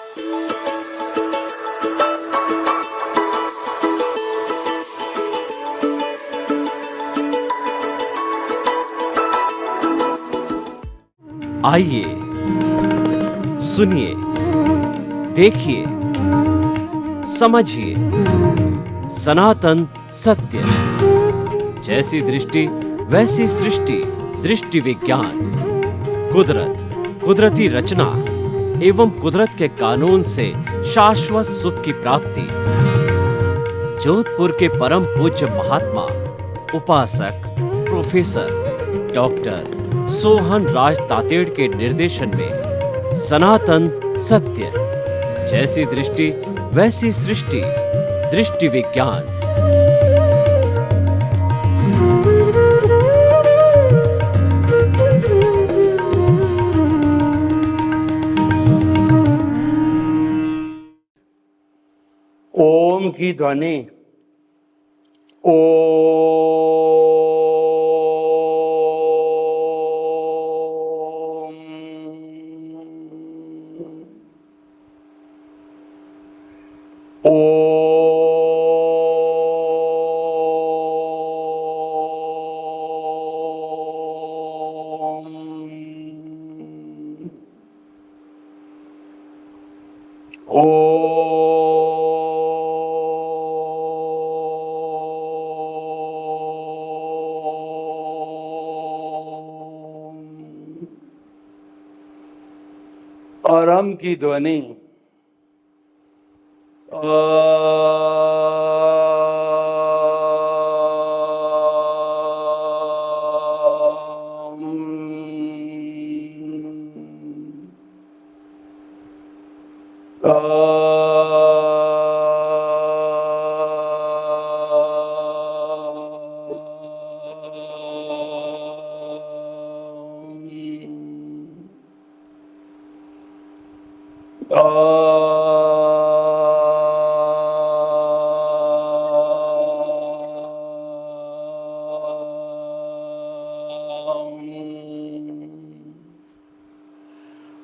आइए, सुनिए, देखिए, समझिए सनातन सत्य। जैसी दृष्टि वैसी सृष्टि, दृष्टि विज्ञान। कुदरत, कुदरती रचना एवं कुदरत के कानून से शाश्वत सुख की प्राप्ति। जोधपुर के परम पूज्य महात्मा उपासक प्रोफेसर डॉक्टर सोहन राज तातेड़ के निर्देशन में सनातन सत्य। जैसी दृष्टि वैसी सृष्टि, दृष्टि विज्ञान। ओम की ध्वनि अरम की ध्वनि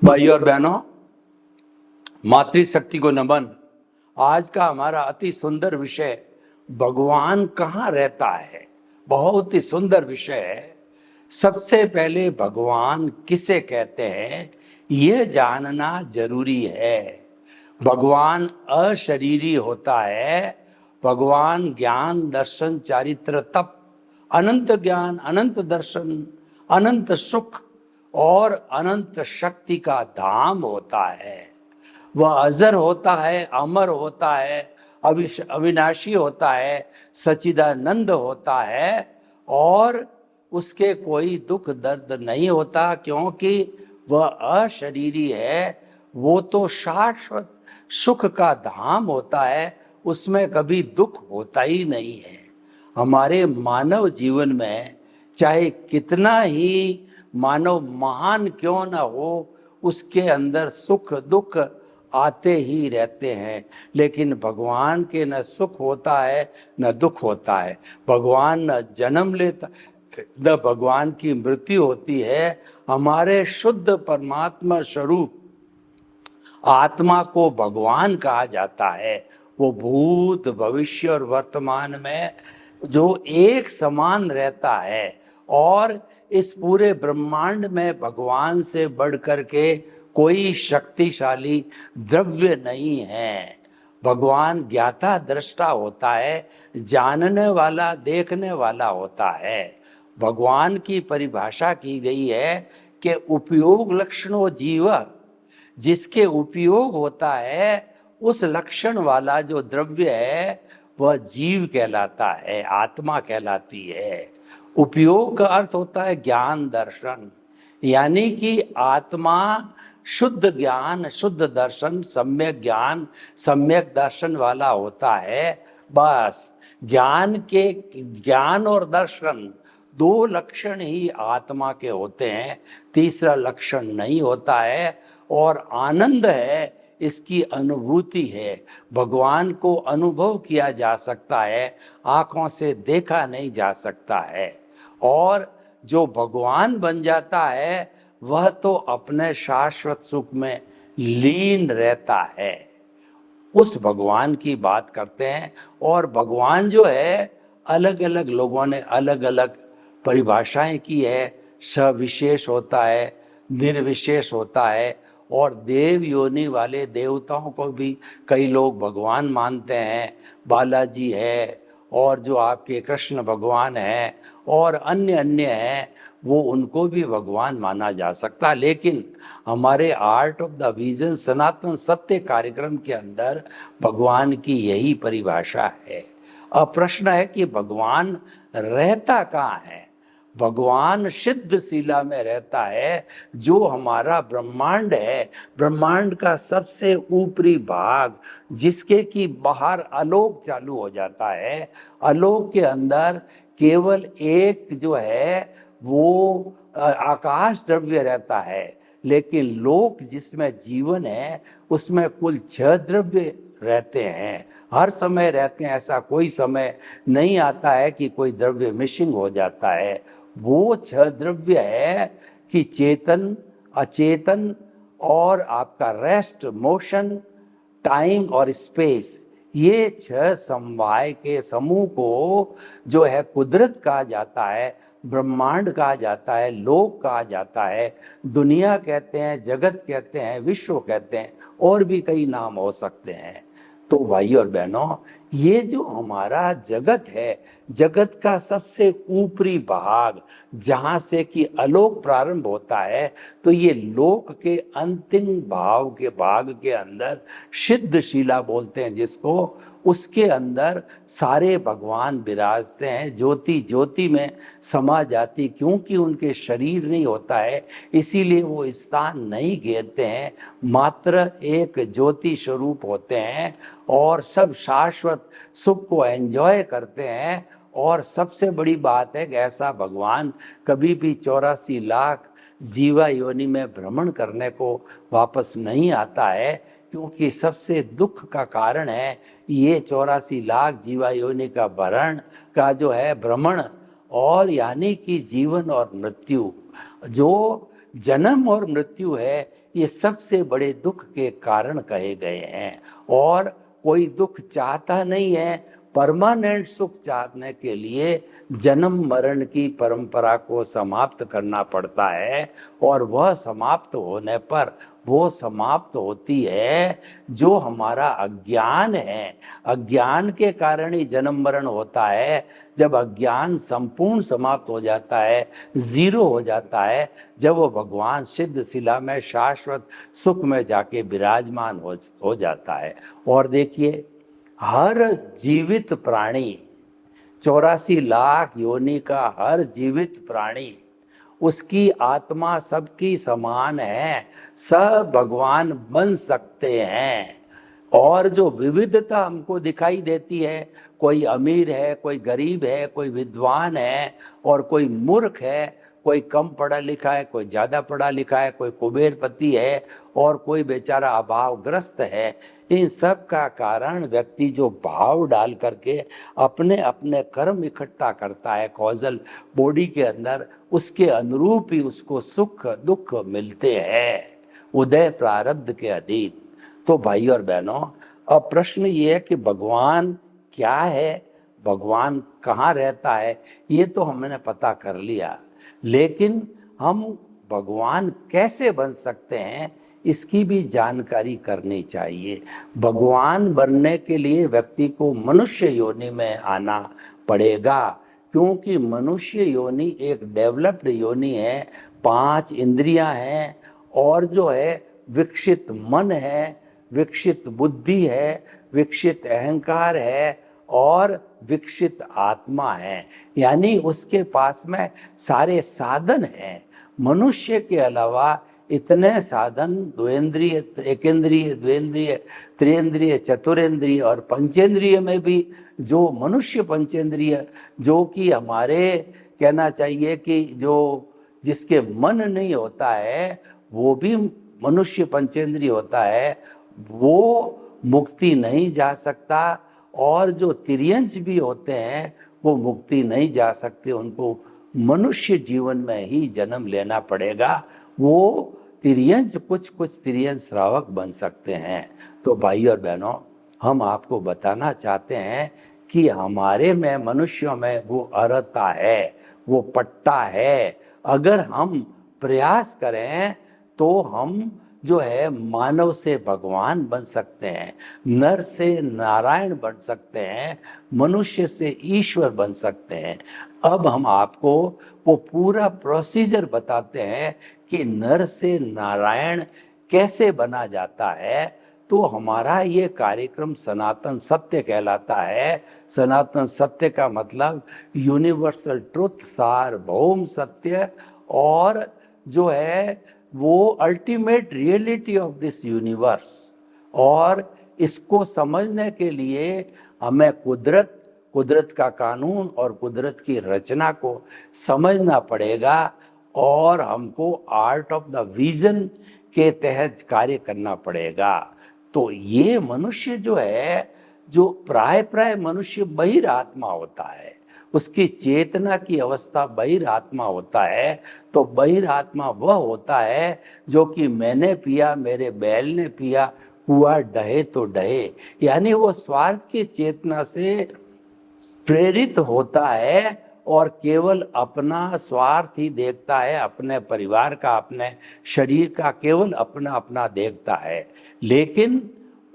भाइयों और बहनों, मातृशक्ति को नमन। आज का हमारा अति सुंदर विषय भगवान कहाँ रहता है। बहुत ही सुंदर विषय है। सबसे पहले भगवान किसे कहते हैं ये जानना जरूरी है। भगवान अशरीरी होता है। भगवान ज्ञान दर्शन चारित्र तप, अनंत ज्ञान, अनंत दर्शन, अनंत सुख और अनंत शक्ति का धाम होता है। वह अजर होता है, अमर होता है, अविनाशी होता है, सच्चिदानंद होता है और उसके कोई दुख दर्द नहीं होता, क्योंकि वह अशरीरी है। वो तो शाश्वत सुख का धाम होता है, उसमें कभी दुख होता ही नहीं है। हमारे मानव जीवन में चाहे कितना ही मानव महान क्यों न हो, उसके अंदर सुख दुख आते ही रहते हैं। लेकिन भगवान के न सुख होता है न दुख होता है। भगवान न जन्म लेता, न भगवान की मृत्यु होती है। हमारे शुद्ध परमात्मा स्वरूप आत्मा को भगवान कहा जाता है। वो भूत भविष्य और वर्तमान में जो एक समान रहता है और इस पूरे ब्रह्मांड में भगवान से बढ़ कर के कोई शक्तिशाली द्रव्य नहीं है। भगवान ज्ञाता दृष्टा होता है, जानने वाला देखने वाला होता है। भगवान की परिभाषा की गई है कि उपयोग लक्षणों जीव, जिसके उपयोग होता है उस लक्षण वाला जो द्रव्य है वह जीव कहलाता है, आत्मा कहलाती है। उपयोग का अर्थ होता है ज्ञान दर्शन, यानी कि आत्मा शुद्ध ज्ञान, शुद्ध दर्शन, सम्यक ज्ञान, सम्यक दर्शन वाला होता है। बस ज्ञान और दर्शन दो लक्षण ही आत्मा के होते हैं, तीसरा लक्षण नहीं होता है। और आनंद है, इसकी अनुभूति है। भगवान को अनुभव किया जा सकता है, आंखों से देखा नहीं जा सकता है। और जो भगवान बन जाता है वह तो अपने शाश्वत सुख में लीन रहता है, उस भगवान की बात करते हैं। और भगवान जो है, अलग अलग लोगों ने अलग अलग परिभाषाएं की है। सविशेष होता है, निर्विशेष होता है, और देव योनि वाले देवताओं को भी कई लोग भगवान मानते हैं। बालाजी है, और जो आपके कृष्ण भगवान हैं, और अन्य अन्य हैं, वो उनको भी भगवान माना जा सकता है। लेकिन हमारे आर्ट ऑफ द विजन सनातन सत्य कार्यक्रम के अंदर भगवान की यही परिभाषा है। अब प्रश्न है कि भगवान रहता कहाँ है? भगवान सिद्ध शिला में रहता है, जो हमारा ब्रह्मांड है, ब्रह्मांड का सबसे ऊपरी भाग, जिसके कि बाहर आलोक चालू हो जाता है। आलोक के अंदर केवल एक जो है वो आकाश द्रव्य रहता है, लेकिन लोक जिसमें जीवन है उसमें कुल 6 द्रव्य रहते हैं, हर समय रहते हैं। ऐसा कोई समय नहीं आता है कि कोई द्रव्य मिसिंग हो जाता है। वो 6 द्रव्य है कि चेतन, अचेतन और आपका रेस्ट, मोशन, टाइम और स्पेस, ये 6 समवाय के समूह को जो है कुदरत कहा जाता है, ब्रह्मांड कहा जाता है, लोक कहा जाता है, दुनिया कहते हैं, जगत कहते हैं, विश्व कहते हैं, और भी कई नाम हो सकते हैं। तो भाई और बहनों, ये जो हमारा जगत है, जगत का सबसे ऊपरी भाग, जहाँ से कि आलोक प्रारंभ होता है, तो ये लोक के अंतिम भाग के अंदर सिद्ध शिला बोलते हैं जिसको, उसके अंदर सारे भगवान विराजते हैं। ज्योति ज्योति में समा जाती, क्योंकि उनके शरीर नहीं होता है, इसीलिए वो स्थान नहीं घेरते हैं, मात्र एक ज्योति स्वरूप होते हैं, और सब शाश्वत सुख को एंजॉय करते हैं। और सबसे बड़ी बात है कि ऐसा भगवान कभी भी 84 लाख जीवा योनि में भ्रमण करने को वापस नहीं आता है, क्योंकि सबसे दुख का कारण है ये 84 लाख जीवा योनि का भरण का जो है भ्रमण, और यानी कि जीवन और मृत्यु, जो जन्म और मृत्यु है, ये सबसे बड़े दुख के कारण कहे गए हैं। और कोई दुख चाहता नहीं है, परमानेंट सुख चाहने के लिए जन्म मरण की परंपरा को समाप्त करना पड़ता है, और वह समाप्त होने पर वो समाप्त होती है जो हमारा अज्ञान है। अज्ञान के कारण ही जन्म मरण होता है। जब अज्ञान संपूर्ण समाप्त हो जाता है, जीरो हो जाता है, जब वो भगवान सिद्ध शिला में शाश्वत सुख में जाके विराजमान हो जाता है। और देखिए, हर जीवित प्राणी, 84 लाख योनि का हर जीवित प्राणी, उसकी आत्मा सबकी समान है, सब भगवान बन सकते हैं। और जो विविधता हमको दिखाई देती है, कोई अमीर है, कोई गरीब है, कोई विद्वान है और कोई मूर्ख है, कोई कम पढ़ा लिखा है, कोई ज़्यादा पढ़ा लिखा है, कोई कुबेरपति है और कोई बेचारा अभावग्रस्त है, इन सब का कारण व्यक्ति जो भाव डाल करके अपने अपने कर्म इकट्ठा करता है कॉजल बॉडी के अंदर, उसके अनुरूप ही उसको सुख दुख मिलते हैं, उदय प्रारब्ध के अधीन। तो भाई और बहनों, अब प्रश्न ये है कि भगवान क्या है, भगवान कहाँ रहता है, ये तो हमने पता कर लिया, लेकिन हम भगवान कैसे बन सकते हैं इसकी भी जानकारी करनी चाहिए। भगवान बनने के लिए व्यक्ति को मनुष्य योनि में आना पड़ेगा, क्योंकि मनुष्य योनि एक डेवलप्ड योनि है, 5 इंद्रियां हैं और जो है विकसित मन है, विकसित बुद्धि है, विकसित अहंकार है और विकसित आत्मा है, यानी उसके पास में सारे साधन हैं। मनुष्य के अलावा इतने साधन द्वेंद्रिय, एकेंद्रिय, द्वेंद्रिय, त्रिएंद्रिय, चतुरेंद्रिय और पंचेंद्रिय में भी, जो मनुष्य पंचेंद्रिय, जो कि हमारे कहना चाहिए कि जो जिसके मन नहीं होता है वो भी मनुष्य पंचेंद्रिय होता है, वो मुक्ति नहीं जा सकता। और जो तिर्यंच भी होते हैं वो मुक्ति नहीं जा सकते, उनको मनुष्य जीवन में ही जन्म लेना पड़ेगा। वो तिर्यंच कुछ कुछ तिर्यंच श्रावक बन सकते हैं। तो भाई और बहनों, हम आपको बताना चाहते हैं कि हमारे में, मनुष्यों में वो अर्हता है, वो पट्टा है। अगर हम प्रयास करें तो हम जो है मानव से भगवान बन सकते हैं, नर से नारायण बन सकते हैं, मनुष्य से ईश्वर बन सकते हैं। अब हम आपको वो पूरा प्रोसीजर बताते हैं कि नर से नारायण कैसे बना जाता है। तो हमारा ये कार्यक्रम सनातन सत्य कहलाता है। सनातन सत्य का मतलब यूनिवर्सल ट्रुथ, सार्वभौम सत्य, और जो है वो ultimate reality of this universe. और इसको समझने के लिए हमें कुदरत का कानून और कुदरत की रचना को समझना पड़ेगा, और हमको आर्ट ऑफ द विजन के तहत कार्य करना पड़ेगा। तो ये मनुष्य जो है, जो प्राय मनुष्य बहिरात्मा होता है, उसकी चेतना की अवस्था बहिरात्मा होता है। तो बहिरात्मा वह होता है जो कि मैंने पिया, मेरे बैल ने पिया, कुआं डहे तो डहे, यानी वो स्वार्थ की चेतना से प्रेरित होता है और केवल अपना स्वार्थ ही देखता है, अपने परिवार का, अपने शरीर का केवल अपना अपना देखता है। लेकिन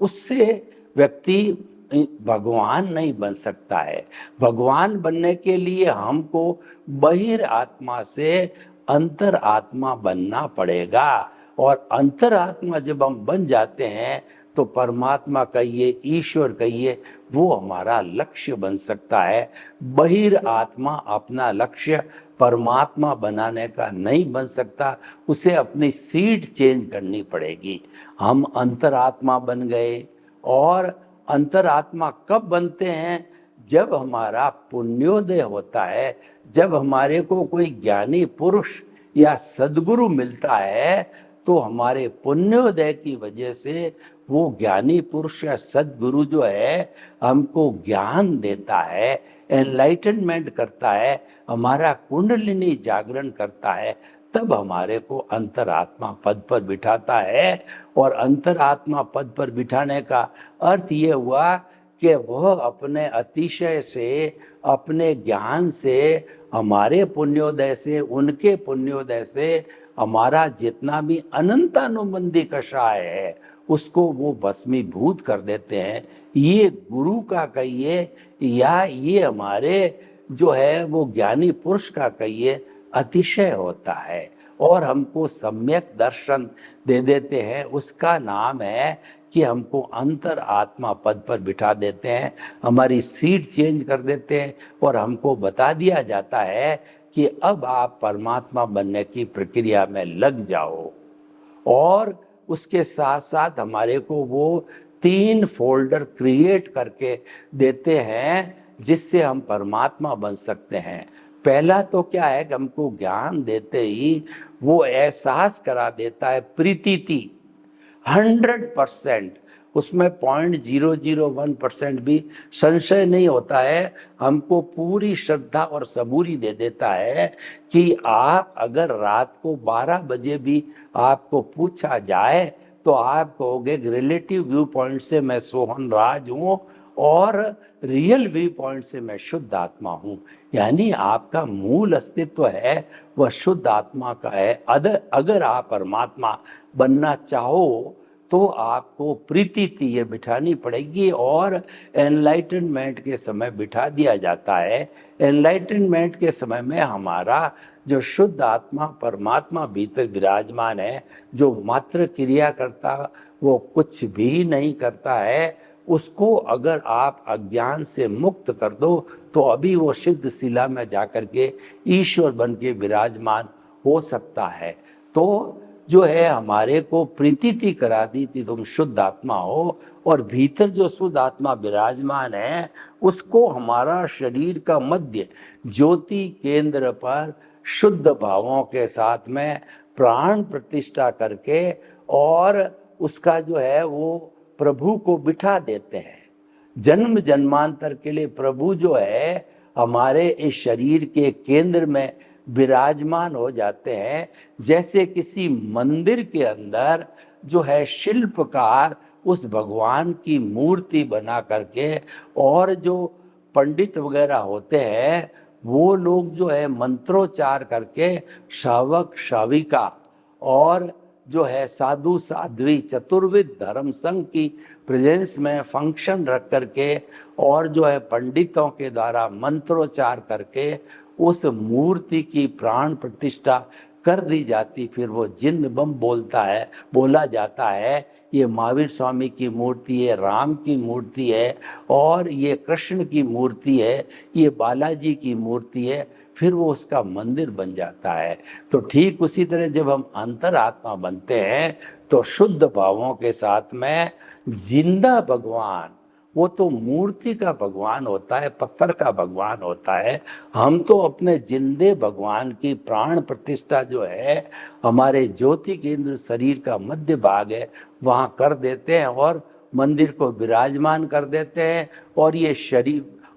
उससे व्यक्ति भगवान नहीं बन सकता है। भगवान बनने के लिए हमको बहिर आत्मा से अंतर आत्मा बनना पड़ेगा, और अंतर आत्मा जब हम बन जाते हैं तो परमात्मा कहिए, ईश्वर कहिए, वो हमारा लक्ष्य बन सकता है। बहिर आत्मा अपना लक्ष्य परमात्मा बनाने का नहीं बन सकता, उसे अपनी सीट चेंज करनी पड़ेगी। हम अंतरात्मा बन गए, और अंतरात्मा कब बनते हैं? जब हमारा पुण्योदय होता है, जब हमारे को कोई ज्ञानी पुरुष या सद्गुरु मिलता है, तो हमारे पुण्योदय की वजह से वो ज्ञानी पुरुष या सद्गुरु जो है हमको ज्ञान देता है, एनलाइटनमेंट करता है, हमारा कुंडलिनी जागरण करता है, तब हमारे को अंतरात्मा पद पर बिठाता है। और अंतरात्मा पद पर बिठाने का अर्थ ये हुआ कि वह अपने अतिशय से, अपने ज्ञान से, हमारे पुण्योदय से, उनके पुण्योदय से हमारा जितना भी अनंतानुबंधी कषाय है उसको वो भस्मीभूत कर देते हैं। ये गुरु का कहिए या ये हमारे जो है वो ज्ञानी पुरुष का कहिए, अतिशय होता है और हमको सम्यक दर्शन दे देते हैं। उसका नाम है कि हमको अंतर आत्मा पद पर बिठा देते हैं, हमारी सीट चेंज कर देते हैं और हमको बता दिया जाता है कि अब आप परमात्मा बनने की प्रक्रिया में लग जाओ। और उसके साथ साथ हमारे को वो 3 फोल्डर क्रिएट करके देते हैं जिससे हम परमात्मा बन सकते हैं। पहला तो क्या है कि हमको ज्ञान देते ही वो एहसास करा देता है प्रीतिति 100%, उसमें 0.001% भी संशय नहीं होता है। हमको पूरी श्रद्धा और सबूरी दे देता है कि आप अगर रात को 12 बजे भी आपको पूछा जाए तो आप कहोगे रिलेटिव व्यू पॉइंट से मैं सोहन राज हूँ और रियल व्यू पॉइंट से मैं शुद्ध आत्मा हूँ। यानी आपका मूल अस्तित्व है वह शुद्ध आत्मा का है। अगर आप परमात्मा बनना चाहो तो आपको प्रीति ये बिठानी पड़ेगी और एनलाइटनमेंट के समय बिठा दिया जाता है। एनलाइटनमेंट के समय में हमारा जो शुद्ध आत्मा परमात्मा भीतर विराजमान है, जो मात्र क्रिया करता वो कुछ भी नहीं करता है, उसको अगर आप अज्ञान से मुक्त कर दो तो अभी वो सिद्ध शिला में जाकर के ईश्वर बन के विराजमान हो सकता है। तो जो है हमारे को प्रीति करा दी थी तुम शुद्ध आत्मा हो, और भीतर जो शुद्ध आत्मा विराजमान है उसको हमारा शरीर का मध्य ज्योति केंद्र पर शुद्ध भावों के साथ में प्राण प्रतिष्ठा करके और उसका जो है वो प्रभु को बिठा देते हैं। जन्म जन्मांतर के लिए प्रभु जो है हमारे इस शरीर के केंद्र में विराजमान हो जाते हैं। जैसे किसी मंदिर के अंदर जो है शिल्पकार उस भगवान की मूर्ति बना करके, और जो पंडित वगैरह होते हैं वो लोग जो है मंत्रोच्चार करके श्रावक श्राविका और जो है साधु साध्वी चतुर्विध धर्म संघ की प्रेजेंस में फंक्शन रख करके और जो है पंडितों के द्वारा मंत्रोच्चार करके उस मूर्ति की प्राण प्रतिष्ठा कर दी जाती। फिर वो जिंद बम बोला जाता है ये महावीर स्वामी की मूर्ति है, राम की मूर्ति है, और ये कृष्ण की मूर्ति है, ये बालाजी की मूर्ति है। फिर वो उसका मंदिर बन जाता है। तो ठीक उसी तरह जब हम अंतरात्मा बनते हैं तो शुद्ध भावों के साथ में जिंदा भगवान, वो तो मूर्ति का भगवान होता है, पत्थर का भगवान होता है। हम तो अपने जिंदे भगवान की प्राण प्रतिष्ठा जो है हमारे ज्योति केंद्र शरीर का मध्य भाग है वहाँ कर देते हैं और मंदिर को विराजमान कर देते हैं,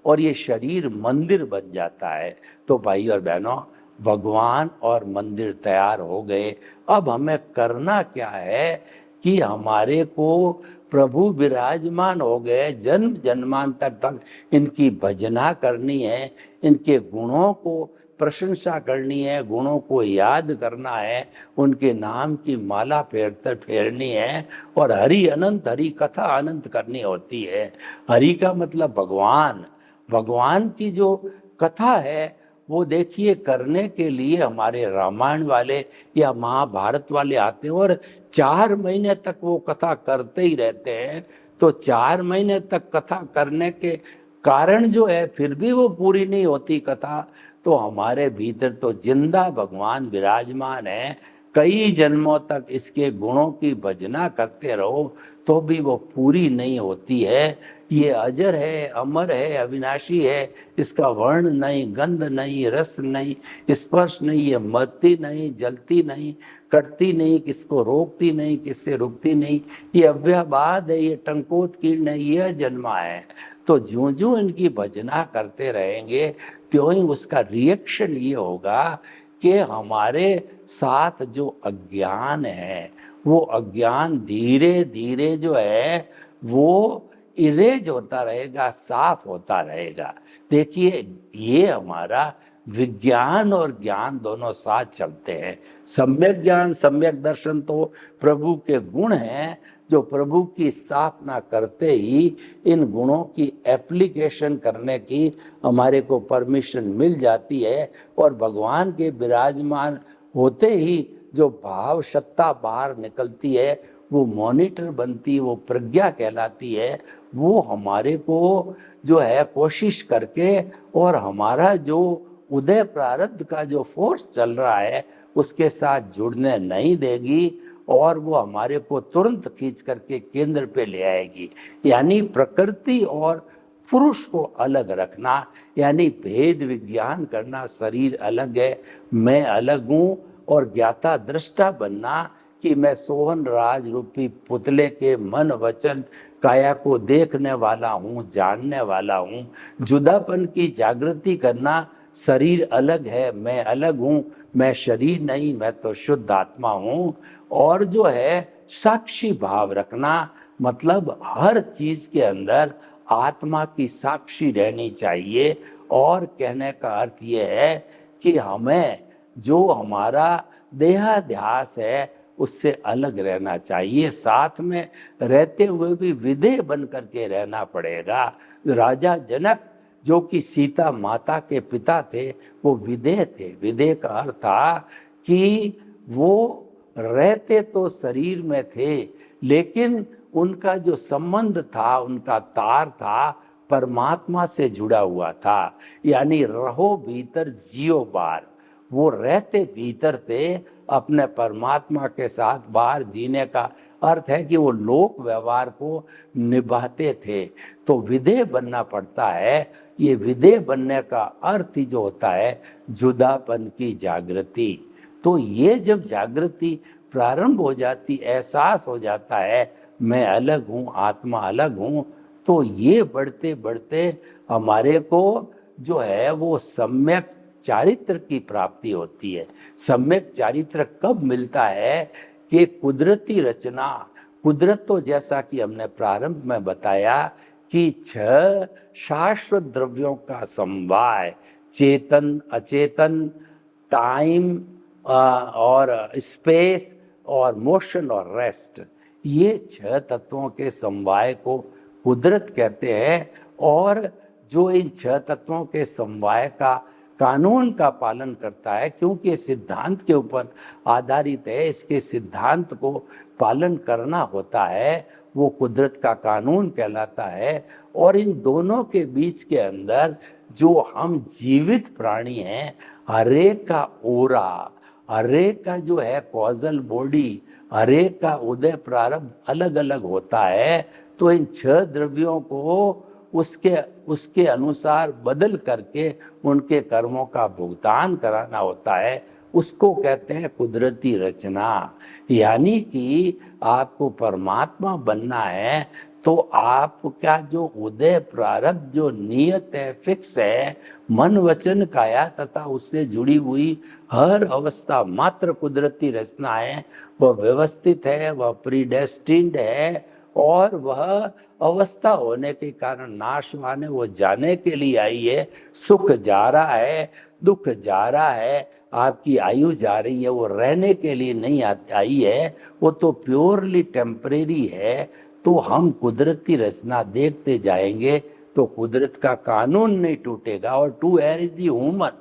और ये शरीर मंदिर बन जाता है। तो भाई और बहनों, भगवान और मंदिर तैयार हो गए। अब हमें करना क्या है कि हमारे को प्रभु विराजमान हो गए, जन्म जन्मांतर तक इनकी भजना करनी है, इनके गुणों को प्रशंसा करनी है, गुणों को याद करना है, उनके नाम की माला फेरनी है, और हरि अनंत, हरि कथा अनंत करनी होती है। हरि का मतलब भगवान, भगवान की जो कथा है वो देखिए करने के लिए हमारे रामायण वाले या महाभारत वाले आते हैं और 4 महीने तक वो कथा करते ही रहते हैं। तो 4 महीने तक कथा करने के कारण जो है फिर भी वो पूरी नहीं होती कथा। तो हमारे भीतर तो जिंदा भगवान विराजमान है। कई जन्मों तक इसके गुणों की भजना करते रहो तो भी वो पूरी नहीं होती है। ये अजर है, अमर है, अविनाशी है, इसका वर्ण नहीं, गंध नहीं, रस नहीं, स्पर्श नहीं, ये मरती नहीं, जलती नहीं, कटती नहीं, किसको रोकती नहीं, किससे रुकती नहीं, ये अव्ययवाद है, ये टंकोत कीर्ण है, यह जन्मा है। तो ज्यों ज्यों इनकी भजना करते रहेंगे त्यों ही उसका रिएक्शन ये होगा कि हमारे साथ जो अज्ञान है वो अज्ञान धीरे धीरे जो है वो इरेज होता रहेगा, साफ होता रहेगा। देखिए ये हमारा विज्ञान और ज्ञान दोनों साथ चलते हैं। सम्यक ज्ञान, सम्यक दर्शन तो प्रभु के गुण हैं जो प्रभु की स्थापना करते ही इन गुणों की एप्लीकेशन करने की हमारे को परमिशन मिल जाती है, और भगवान के विराजमान होते ही जो भाव सत्ता बाहर निकलती है वो मॉनिटर बनती है, वो प्रज्ञा कहलाती है। वो हमारे को जो है कोशिश करके और हमारा जो उदय प्रारब्ध का जो फोर्स चल रहा है उसके साथ जुड़ने नहीं देगी, और वो हमारे को तुरंत खींच करके केंद्र पे ले आएगी। यानी प्रकृति और पुरुष को अलग रखना, यानी भेद विज्ञान करना, शरीर अलग है, मैं अलग हूँ, और ज्ञाता दृष्टा बनना कि मैं सोहन राज रूपी पुतले के मन वचन काया को देखने वाला हूँ, जानने वाला हूँ। जुदापन की जागृति करना, शरीर अलग है, मैं अलग हूँ, मैं शरीर नहीं, मैं तो शुद्ध आत्मा हूँ। और जो है साक्षी भाव रखना, मतलब हर चीज के अंदर आत्मा की साक्षी रहनी चाहिए। और कहने का अर्थ ये है कि हमें जो हमारा देहाध्यास है उससे अलग रहना चाहिए, साथ में रहते हुए भी विधेय बन करके रहना पड़ेगा। राजा जनक जो कि सीता माता के पिता थे वो विधेय थे। विधेय का अर्थ था कि वो रहते तो शरीर में थे लेकिन उनका जो संबंध था, उनका तार था, परमात्मा से जुड़ा हुआ था। यानी रहो भीतर जियो बाहर, वो रहते भीतर थे अपने परमात्मा के साथ, बाहर जीने का अर्थ है कि वो लोक व्यवहार को निभाते थे। तो विधेय बनना पड़ता है। ये विधेय बनने का अर्थ ही जो होता है जुदापन की जागृति। तो ये जब जागृति प्रारंभ हो जाती, एहसास हो जाता है मैं अलग हूँ, आत्मा अलग हूँ, तो ये बढ़ते बढ़ते हमारे को जो है वो सम्यक चारित्र की प्राप्ति होती है। सम्यक चारित्र कब मिलता है कि कुदरती रचना, कुदरत तो जैसा कि हमने प्रारंभ में बताया कि 6 शाश्वत द्रव्यों का समवाय, चेतन, अचेतन, टाइम और स्पेस और मोशन और रेस्ट, ये 6 तत्वों के समवाय को कुदरत कहते हैं। और जो इन 6 तत्वों के समवाय का कानून का पालन करता है, क्योंकि ये सिद्धांत के ऊपर आधारित है, इसके सिद्धांत को पालन करना होता है, वो कुदरत का कानून कहलाता है। और इन दोनों के बीच के अंदर जो हम जीवित प्राणी हैं, हरेक का ओरा, हरेक का जो है कॉजल बॉडी, हरेक का उदय प्रारंभ अलग अलग होता है। तो इन 6 द्रव्यों को उसके अनुसार बदल करके उनके कर्मों का भुगतान कराना होता है, उसको कहते हैं कुदरती रचना। यानी कि आपको परमात्मा बनना है तो आपका जो उदय प्रारब्ध जो नियत है, फिक्स है, मन वचन काया तथा उससे जुड़ी हुई हर अवस्था मात्र कुदरती रचना है, वह व्यवस्थित है, वह प्रीडेस्टिन्ड है, और वह अवस्था होने के कारण नाशवान है, वो जाने के लिए आई है। सुख जा रहा है, दुख जा रहा है, आपकी आयु जा रही है, वो रहने के लिए नहीं आई है, वो तो प्योरली टेम्परेरी है। तो हम कुदरती रचना देखते जाएंगे तो कुदरत का कानून नहीं टूटेगा। और to err is the human,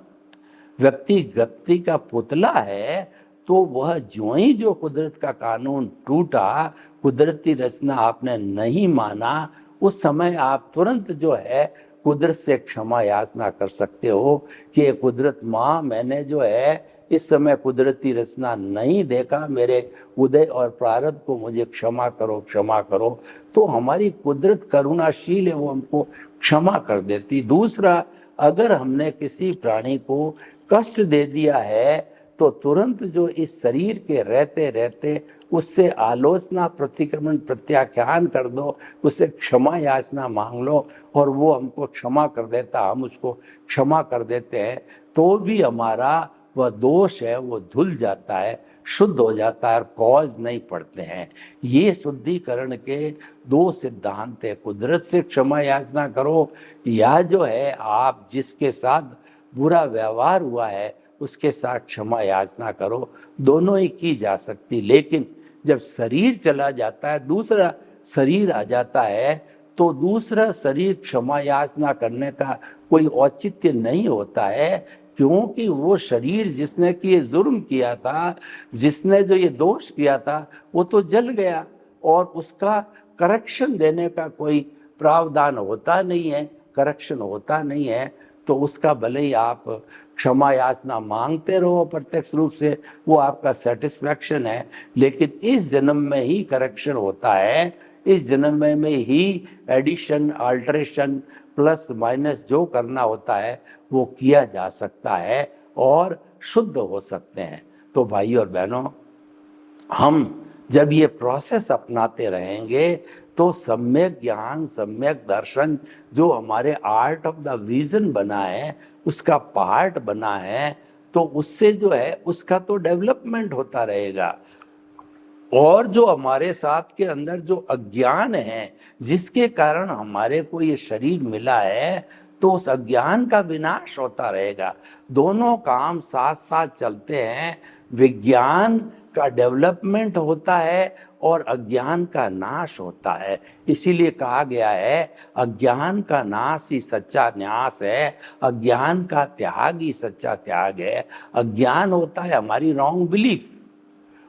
व्यक्ति का पुतला है, तो वह जो कुदरत का कानून टूटा, कुदरती रचना आपने नहीं माना, उस समय आप तुरंत जो है कुदरत से क्षमा याचना कर सकते हो कि कुदरत माँ, मैंने जो है इस समय कुदरती रचना नहीं देखा, मेरे उदय और प्रारब्ध को मुझे क्षमा करो, क्षमा करो। तो हमारी कुदरत करुणाशील है, वो हमको क्षमा कर देती। दूसरा, अगर हमने किसी प्राणी को कष्ट दे दिया है तो तुरंत जो इस शरीर के रहते रहते उससे आलोचना, प्रतिक्रमण, प्रत्याख्यान कर दो, उससे क्षमा याचना मांग लो और वो हमको क्षमा कर देता, हम उसको क्षमा कर देते हैं, तो भी हमारा वह दोष है वो धुल जाता है, शुद्ध हो जाता है और कॉज नहीं पड़ते हैं। ये शुद्धिकरण के 2 सिद्धांत है, कुदरत से क्षमा याचना करो, या जो है आप जिसके साथ बुरा व्यवहार हुआ है उसके साथ क्षमा याचना करो। दोनों ही की जा सकती, लेकिन जब शरीर चला जाता है, दूसरा शरीर आ जाता है, तो दूसरा शरीर क्षमा याचना करने का कोई औचित्य नहीं होता है, क्योंकि वो शरीर जिसने कि ये जुर्म किया था, जिसने जो ये दोष किया था, वो तो जल गया और उसका करेक्शन देने का कोई प्रावधान होता नहीं है, करेक्शन होता नहीं है। तो उसका भले ही आप क्षमा याचना मांगते रहो प्रत्यक्ष रूप से, वो आपका सेटिस्फैक्शन है, लेकिन इस जन्म में ही करेक्शन होता है, इस जन्म में ही एडिशन, अल्टरेशन, प्लस माइनस जो करना होता है वो किया जा सकता है और शुद्ध हो सकते हैं। तो भाई और बहनों, हम जब ये प्रोसेस अपनाते रहेंगे तो सम्यक ज्ञान, सम्यक दर्शन जो हमारे आर्ट ऑफ द विजन बना है, उसका पार्ट बना है, तो उससे जो है उसका तो डेवलपमेंट होता रहेगा। और जो हमारे साथ के अंदर जो अज्ञान है, जिसके कारण हमारे को ये शरीर मिला है, तो उस अज्ञान का विनाश होता रहेगा। दोनों काम साथ साथ चलते हैं, विज्ञान का डेवलपमेंट होता है और अज्ञान का नाश होता है। इसीलिए कहा गया है अज्ञान का नाश ही सच्चा न्यास है, अज्ञान का त्याग ही सच्चा त्याग है। अज्ञान होता है हमारी रॉन्ग बिलीफ,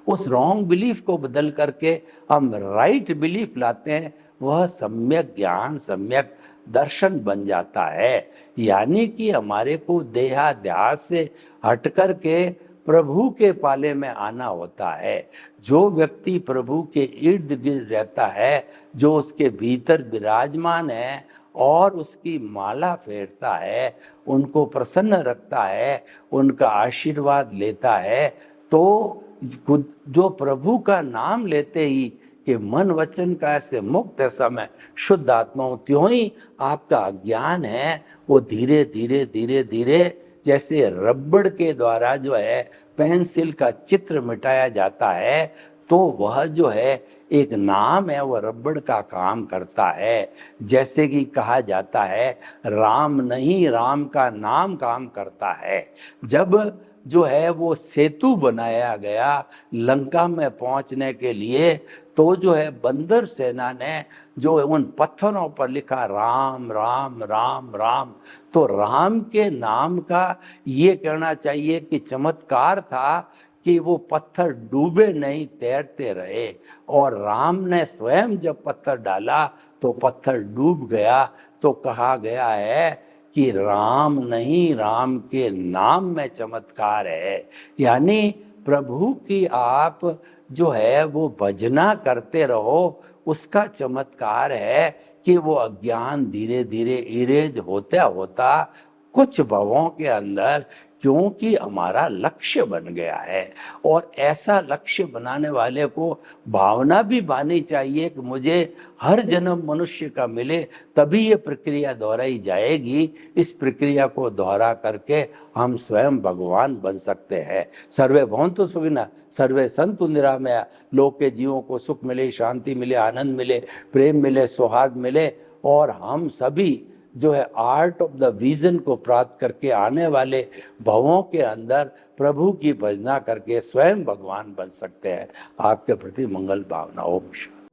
उस रॉन्ग बिलीफ को बदल करके हम राइट बिलीफ लाते हैं, वह सम्यक ज्ञान, सम्यक दर्शन बन जाता है। यानी कि हमारे को देहाध्यास से हट करके प्रभु के पाले में आना होता है। जो व्यक्ति प्रभु के इर्द गिर्द रहता है, जो उसके भीतर विराजमान है और उसकी माला फेरता है, उनको प्रसन्न रखता है, उनका आशीर्वाद लेता है, तो जो प्रभु का नाम लेते ही कि मन वचन का ऐसे मुक्त ऐसा मैं शुद्ध आत्मा हूँ, त्यों ही आपका अज्ञान है वो धीरे धीरे धीरे धीरे जैसे रबड़ के द्वारा जो है पेंसिल का चित्र मिटाया जाता है, तो वह जो है एक नाम है, वह रबड़ का काम करता है। जैसे कि कहा जाता है राम नहीं, राम का नाम काम करता है। जब जो है वो सेतु बनाया गया लंका में पहुंचने के लिए, तो जो है बंदर सेना ने जो उन पत्थरों पर लिखा राम राम राम राम, तो राम के नाम का ये कहना चाहिए कि चमत्कार था कि वो पत्थर डूबे नहीं, तैरते रहे। और राम ने स्वयं जब पत्थर डाला तो पत्थर डूब गया। तो कहा गया है कि राम नहीं, राम के नाम में चमत्कार है। यानी प्रभु की आप जो है वो भजना करते रहो, उसका चमत्कार है कि वो अज्ञान धीरे धीरे इरेज होता होता कुछ भवों के अंदर, क्योंकि हमारा लक्ष्य बन गया है। और ऐसा लक्ष्य बनाने वाले को भावना भी बानी चाहिए कि मुझे हर जन्म मनुष्य का मिले, तभी ये प्रक्रिया दोहराई जाएगी। इस प्रक्रिया को दोहरा करके हम स्वयं भगवान बन सकते हैं। सर्वे भवन्तु सुखिनः, सर्वे सन्तु निरामया। लोक के जीवों को सुख मिले, शांति मिले, आनंद मिले, प्रेम मिले, सौहार्द मिले, और हम सभी जो है आर्ट ऑफ द विजन को प्राप्त करके आने वाले भवों के अंदर प्रभु की भजना करके स्वयं भगवान बन सकते हैं। आपके प्रति मंगल भावना। ओम शांति।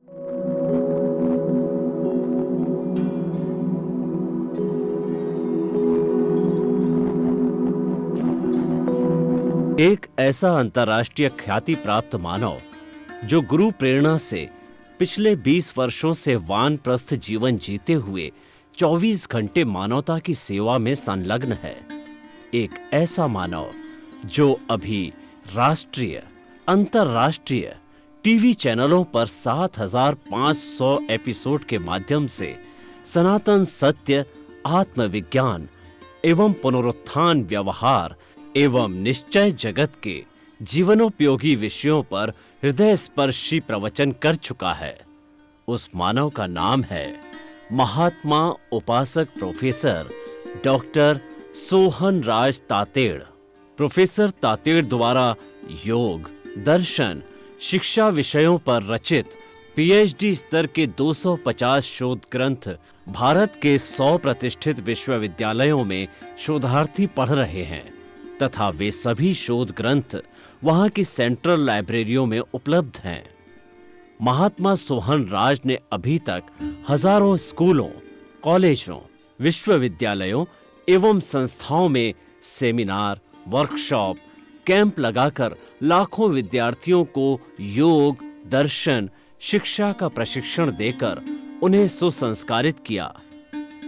एक ऐसा अंतर्राष्ट्रीय ख्याति प्राप्त मानव जो गुरु प्रेरणा से पिछले 20 वर्षों से वानप्रस्थ जीवन जीते हुए 24 घंटे मानवता की सेवा में संलग्न है। एक ऐसा मानव जो अभी राष्ट्रीय, अंतर्राष्ट्रीय टीवी चैनलों पर 7,500 एपिसोड के माध्यम से सनातन सत्य, आत्मविज्ञान एवं पुनरुत्थान, व्यवहार एवं निश्चय जगत के जीवनोपयोगी विषयों पर हृदय स्पर्शी प्रवचन कर चुका है। उस मानव का नाम है महात्मा उपासक प्रोफेसर डॉक्टर सोहन राज तातेड़। प्रोफेसर तातेड़ द्वारा योग, दर्शन, शिक्षा विषयों पर रचित पीएचडी स्तर के 250 शोध ग्रंथ भारत के 100 प्रतिष्ठित विश्वविद्यालयों में शोधार्थी पढ़ रहे हैं तथा वे सभी शोध ग्रंथ वहां की सेंट्रल लाइब्रेरियों में उपलब्ध हैं। महात्मा सोहन राज ने अभी तक हजारों स्कूलों, कॉलेजों, विश्वविद्यालयों एवं संस्थाओं में सेमिनार, वर्कशॉप, कैंप लगाकर लाखों विद्यार्थियों को योग, दर्शन, शिक्षा का प्रशिक्षण देकर उन्हें सुसंस्कारित किया।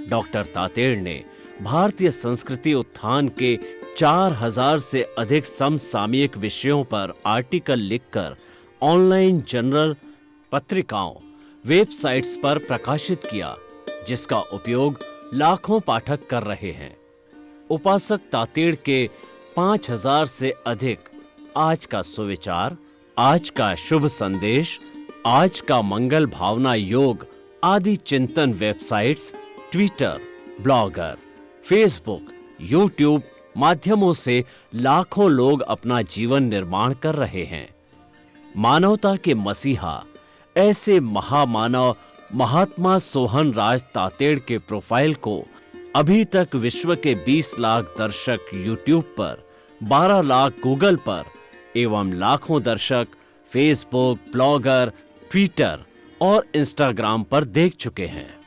डॉक्टर तातेड़ ने भारतीय संस्कृति उत्थान के 4000 से अधिक समसामयिक विषयों पर आर्टिकल लिखकर ऑनलाइन जर्नल, पत्रिकाओं, वेबसाइट्स पर प्रकाशित किया, जिसका उपयोग लाखों पाठक कर रहे हैं। उपासक तातेड़ के 5000 से अधिक आज का सुविचार, आज का शुभ संदेश, आज का मंगल भावना योग आदि चिंतन websites, Twitter, blogger, Facebook, YouTube माध्यमों से लाखों लोग अपना जीवन निर्माण कर रहे हैं। मानवता के मसीहा ऐसे महामानव महात्मा सोहन राज तातेड़ के प्रोफाइल को अभी तक विश्व के 20 लाख दर्शक यूट्यूब पर, 12 लाख गूगल पर एवं लाखों दर्शक फेसबुक, ब्लॉगर, ट्विटर और इंस्टाग्राम पर देख चुके हैं।